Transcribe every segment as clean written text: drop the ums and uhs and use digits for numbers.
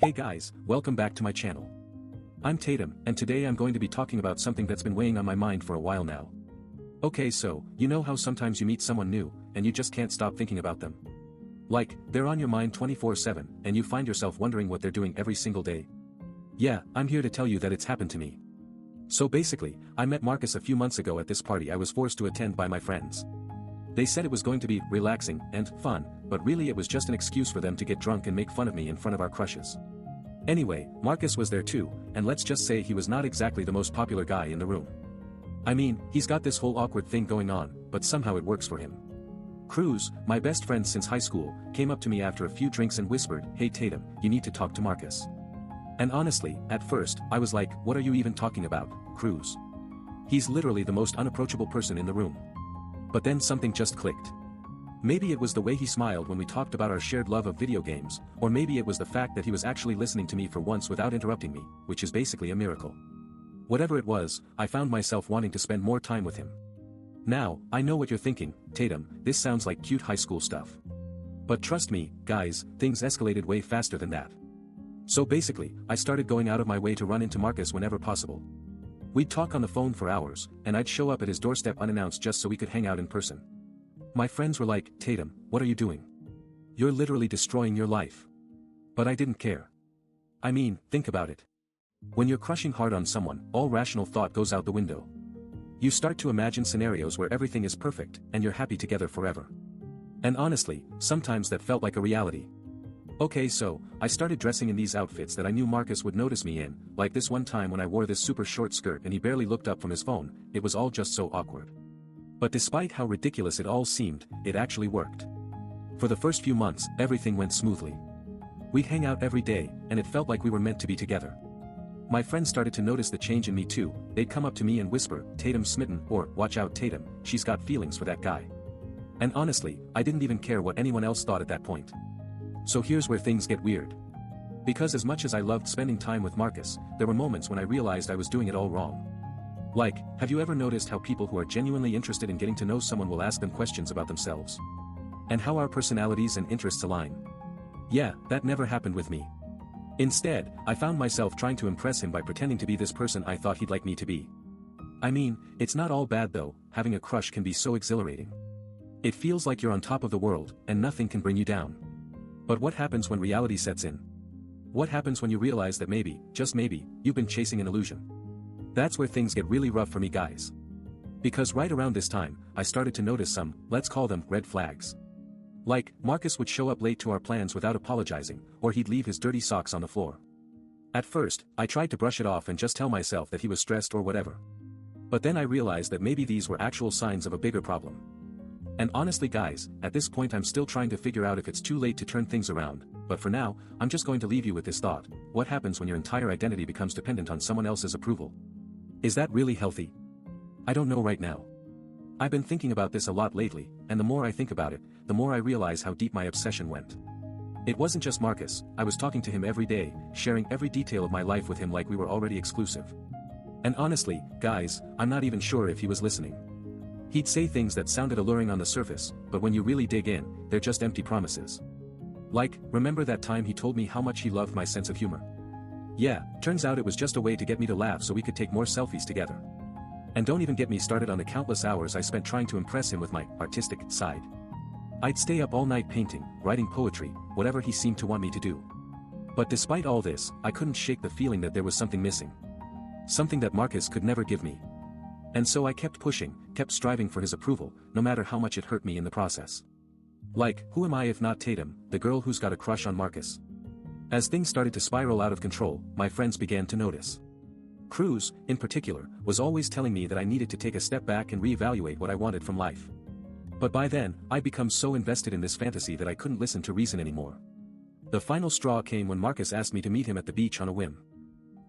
Hey guys, welcome back to my channel. I'm Tatum, and today I'm going to be talking about something that's been weighing on my mind for a while now. Okay, so, you know how sometimes you meet someone new, and you just can't stop thinking about them? Like, they're on your mind 24/7, and you find yourself wondering what they're doing every single day. Yeah, I'm here to tell you that it's happened to me. So basically, I met Marcus a few months ago at this party I was forced to attend by my friends. They said it was going to be relaxing and fun, but really it was just an excuse for them to get drunk and make fun of me in front of our crushes. Anyway, Marcus was there too, and let's just say he was not exactly the most popular guy in the room. I mean, he's got this whole awkward thing going on, but somehow it works for him. Cruz, my best friend since high school, came up to me after a few drinks and whispered, "Hey Tatum, you need to talk to Marcus." And honestly, at first, I was like, what are you even talking about, Cruz? He's literally the most unapproachable person in the room. But then something just clicked. Maybe it was the way he smiled when we talked about our shared love of video games, or maybe it was the fact that he was actually listening to me for once without interrupting me, which is basically a miracle. Whatever it was, I found myself wanting to spend more time with him. Now, I know what you're thinking, Tatum, this sounds like cute high school stuff. But trust me, guys, things escalated way faster than that. So basically, I started going out of my way to run into Marcus whenever possible. We'd talk on the phone for hours, and I'd show up at his doorstep unannounced just so we could hang out in person. My friends were like, "Tatum, what are you doing? You're literally destroying your life." But I didn't care. I mean, think about it. When you're crushing hard on someone, all rational thought goes out the window. You start to imagine scenarios where everything is perfect, and you're happy together forever. And honestly, sometimes that felt like a reality. Okay, so, I started dressing in these outfits that I knew Marcus would notice me in, like this one time when I wore this super short skirt and he barely looked up from his phone. It was all just so awkward. But despite how ridiculous it all seemed, it actually worked. For the first few months, everything went smoothly. We'd hang out every day, and it felt like we were meant to be together. My friends started to notice the change in me too. They'd come up to me and whisper, "Tatum's smitten," or "Watch out Tatum, she's got feelings for that guy." And honestly, I didn't even care what anyone else thought at that point. So here's where things get weird. Because as much as I loved spending time with Marcus, there were moments when I realized I was doing it all wrong. Like, have you ever noticed how people who are genuinely interested in getting to know someone will ask them questions about themselves? And how our personalities and interests align? Yeah, that never happened with me. Instead, I found myself trying to impress him by pretending to be this person I thought he'd like me to be. I mean, it's not all bad though, having a crush can be so exhilarating. It feels like you're on top of the world, and nothing can bring you down. But what happens when reality sets in? What happens when you realize that maybe, just maybe, you've been chasing an illusion? That's where things get really rough for me guys. Because right around this time, I started to notice some, let's call them, red flags. Like, Marcus would show up late to our plans without apologizing, or he'd leave his dirty socks on the floor. At first, I tried to brush it off and just tell myself that he was stressed or whatever. But then I realized that maybe these were actual signs of a bigger problem. And honestly guys, at this point I'm still trying to figure out if it's too late to turn things around, but for now, I'm just going to leave you with this thought: what happens when your entire identity becomes dependent on someone else's approval? Is that really healthy? I don't know right now. I've been thinking about this a lot lately, and the more I think about it, the more I realize how deep my obsession went. It wasn't just Marcus, I was talking to him every day, sharing every detail of my life with him like we were already exclusive. And honestly, guys, I'm not even sure if he was listening. He'd say things that sounded alluring on the surface, but when you really dig in, they're just empty promises. Like, remember that time he told me how much he loved my sense of humor? Yeah, turns out it was just a way to get me to laugh so we could take more selfies together. And don't even get me started on the countless hours I spent trying to impress him with my artistic side. I'd stay up all night painting, writing poetry, whatever he seemed to want me to do. But despite all this, I couldn't shake the feeling that there was something missing. Something that Marcus could never give me. And so I kept pushing, kept striving for his approval, no matter how much it hurt me in the process. Like, who am I if not Tatum, the girl who's got a crush on Marcus? As things started to spiral out of control, my friends began to notice. Cruz, in particular, was always telling me that I needed to take a step back and reevaluate what I wanted from life. But by then, I'd become so invested in this fantasy that I couldn't listen to reason anymore. The final straw came when Marcus asked me to meet him at the beach on a whim.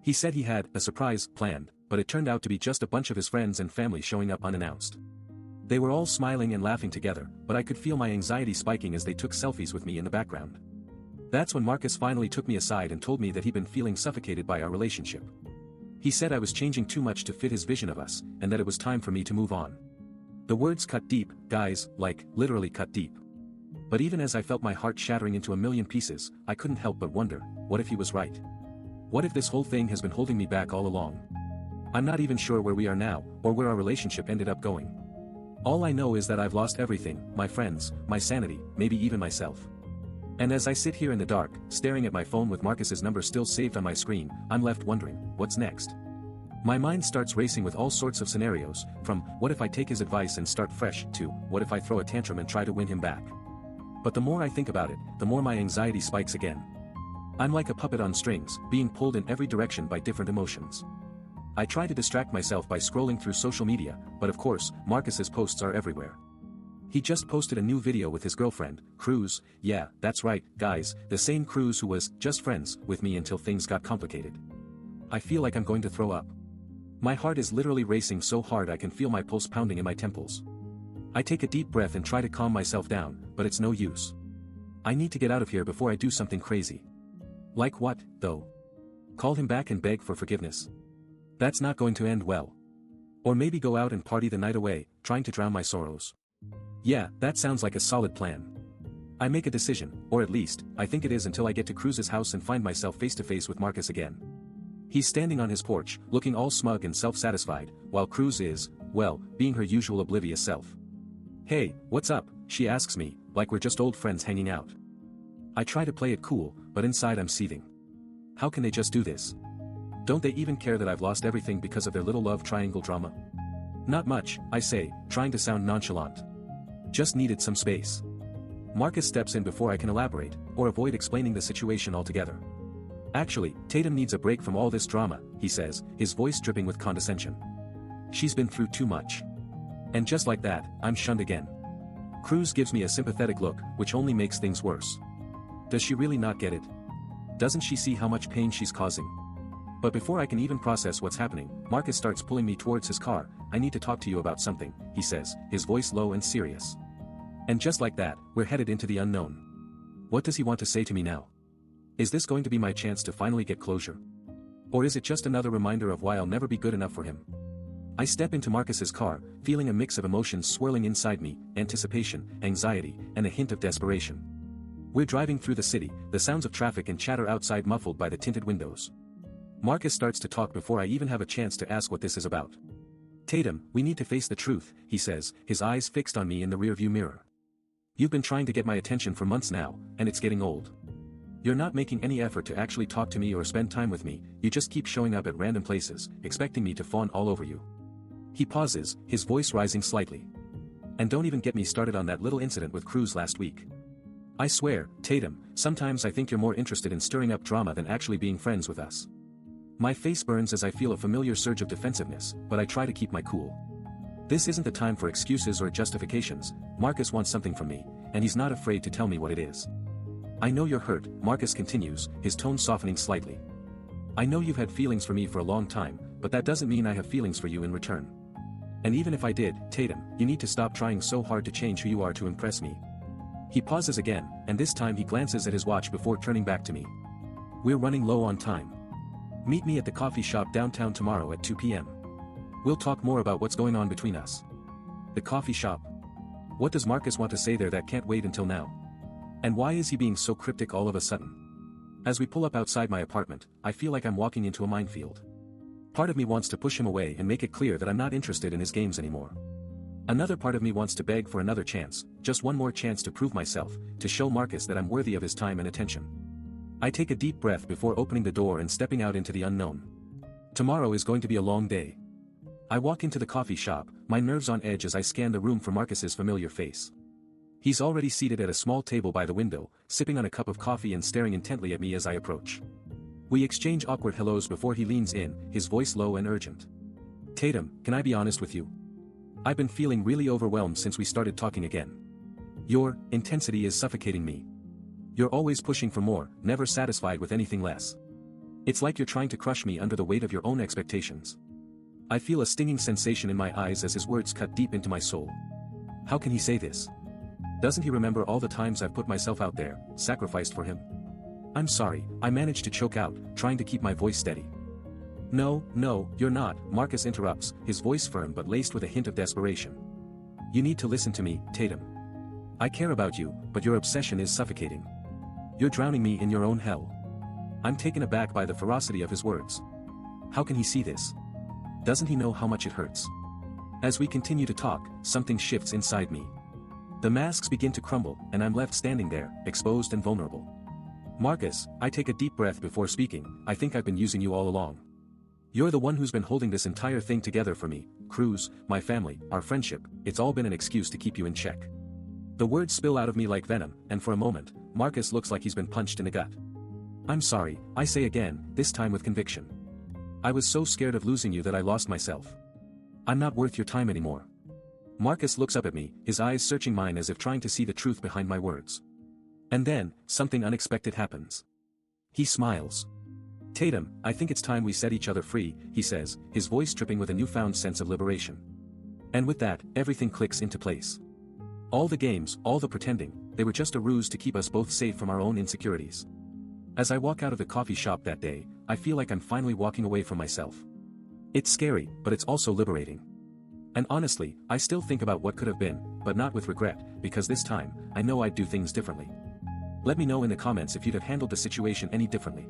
He said he had a surprise planned, but it turned out to be just a bunch of his friends and family showing up unannounced. They were all smiling and laughing together, but I could feel my anxiety spiking as they took selfies with me in the background. That's when Marcus finally took me aside and told me that he'd been feeling suffocated by our relationship. He said I was changing too much to fit his vision of us, and that it was time for me to move on. The words cut deep, guys, like, literally cut deep. But even as I felt my heart shattering into a million pieces, I couldn't help but wonder, what if he was right? What if this whole thing has been holding me back all along? I'm not even sure where we are now, or where our relationship ended up going. All I know is that I've lost everything, my friends, my sanity, maybe even myself. And as I sit here in the dark, staring at my phone with Marcus's number still saved on my screen, I'm left wondering, what's next? My mind starts racing with all sorts of scenarios, from, what if I take his advice and start fresh, to, what if I throw a tantrum and try to win him back? But the more I think about it, the more my anxiety spikes again. I'm like a puppet on strings, being pulled in every direction by different emotions. I try to distract myself by scrolling through social media, but of course, Marcus's posts are everywhere. He just posted a new video with his girlfriend, Cruz. Yeah, that's right, guys, the same Cruz who was just friends with me until things got complicated. I feel like I'm going to throw up. My heart is literally racing so hard I can feel my pulse pounding in my temples. I take a deep breath and try to calm myself down, but it's no use. I need to get out of here before I do something crazy. Like what, though? Call him back and beg for forgiveness? That's not going to end well. Or maybe go out and party the night away, trying to drown my sorrows. Yeah, that sounds like a solid plan. I make a decision, or at least, I think it is until I get to Cruz's house and find myself face to face with Marcus again. He's standing on his porch, looking all smug and self-satisfied, while Cruz is, well, being her usual oblivious self. Hey, what's up? She asks me, like we're just old friends hanging out. I try to play it cool, but inside I'm seething. How can they just do this? Don't they even care that I've lost everything because of their little love triangle drama? Not much, I say, trying to sound nonchalant. Just needed some space. Marcus steps in before I can elaborate, or avoid explaining the situation altogether. Actually, Tatum needs a break from all this drama, he says, his voice dripping with condescension. She's been through too much. And just like that, I'm shunned again. Cruz gives me a sympathetic look, which only makes things worse. Does she really not get it? Doesn't she see how much pain she's causing? But before I can even process what's happening, Marcus starts pulling me towards his car. I need to talk to you about something, he says, his voice low and serious. And just like that, we're headed into the unknown. What does he want to say to me now? Is this going to be my chance to finally get closure? Or is it just another reminder of why I'll never be good enough for him? I step into Marcus's car, feeling a mix of emotions swirling inside me, anticipation, anxiety, and a hint of desperation. We're driving through the city, the sounds of traffic and chatter outside muffled by the tinted windows. Marcus starts to talk before I even have a chance to ask what this is about. Tatum, we need to face the truth, he says, his eyes fixed on me in the rearview mirror. You've been trying to get my attention for months now, and it's getting old. You're not making any effort to actually talk to me or spend time with me, you just keep showing up at random places, expecting me to fawn all over you. He pauses, his voice rising slightly. And don't even get me started on that little incident with Cruz last week. I swear, Tatum, sometimes I think you're more interested in stirring up drama than actually being friends with us. My face burns as I feel a familiar surge of defensiveness, but I try to keep my cool. This isn't the time for excuses or justifications. Marcus wants something from me, and he's not afraid to tell me what it is. I know you're hurt, Marcus continues, his tone softening slightly. I know you've had feelings for me for a long time, but that doesn't mean I have feelings for you in return. And even if I did, Tatum, you need to stop trying so hard to change who you are to impress me. He pauses again, and this time he glances at his watch before turning back to me. We're running low on time. Meet me at the coffee shop downtown tomorrow at 2 p.m. We'll talk more about what's going on between us. The coffee shop? What does Marcus want to say there that can't wait until now? And why is he being so cryptic all of a sudden? As we pull up outside my apartment, I feel like I'm walking into a minefield. Part of me wants to push him away and make it clear that I'm not interested in his games anymore. Another part of me wants to beg for another chance, just one more chance to prove myself, to show Marcus that I'm worthy of his time and attention. I take a deep breath before opening the door and stepping out into the unknown. Tomorrow is going to be a long day. I walk into the coffee shop, my nerves on edge as I scan the room for Marcus's familiar face. He's already seated at a small table by the window, sipping on a cup of coffee and staring intently at me as I approach. We exchange awkward hellos before he leans in, his voice low and urgent. Tatum, can I be honest with you? I've been feeling really overwhelmed since we started talking again. Your intensity is suffocating me. You're always pushing for more, never satisfied with anything less. It's like you're trying to crush me under the weight of your own expectations. I feel a stinging sensation in my eyes as his words cut deep into my soul. How can he say this? Doesn't he remember all the times I've put myself out there, sacrificed for him? I'm sorry, I managed to choke out, trying to keep my voice steady. No, you're not, Marcus interrupts, his voice firm but laced with a hint of desperation. You need to listen to me, Tatum. I care about you, but your obsession is suffocating. You're drowning me in your own hell. I'm taken aback by the ferocity of his words. How can he see this? Doesn't he know how much it hurts? As we continue to talk, something shifts inside me. The masks begin to crumble, and I'm left standing there, exposed and vulnerable. Marcus, I take a deep breath before speaking. I think I've been using you all along. You're the one who's been holding this entire thing together for me. Cruz, my family, our friendship, it's all been an excuse to keep you in check. The words spill out of me like venom, and for a moment, Marcus looks like he's been punched in the gut. I'm sorry, I say again, this time with conviction. I was so scared of losing you that I lost myself. I'm not worth your time anymore. Marcus looks up at me, his eyes searching mine as if trying to see the truth behind my words. And then, something unexpected happens. He smiles. Tatum, I think it's time we set each other free, he says, his voice dripping with a newfound sense of liberation. And with that, everything clicks into place. All the games, all the pretending, they were just a ruse to keep us both safe from our own insecurities. As I walk out of the coffee shop that day, I feel like I'm finally walking away from myself. It's scary, but it's also liberating. And honestly, I still think about what could have been, but not with regret, because this time, I know I'd do things differently. Let me know in the comments if you'd have handled the situation any differently.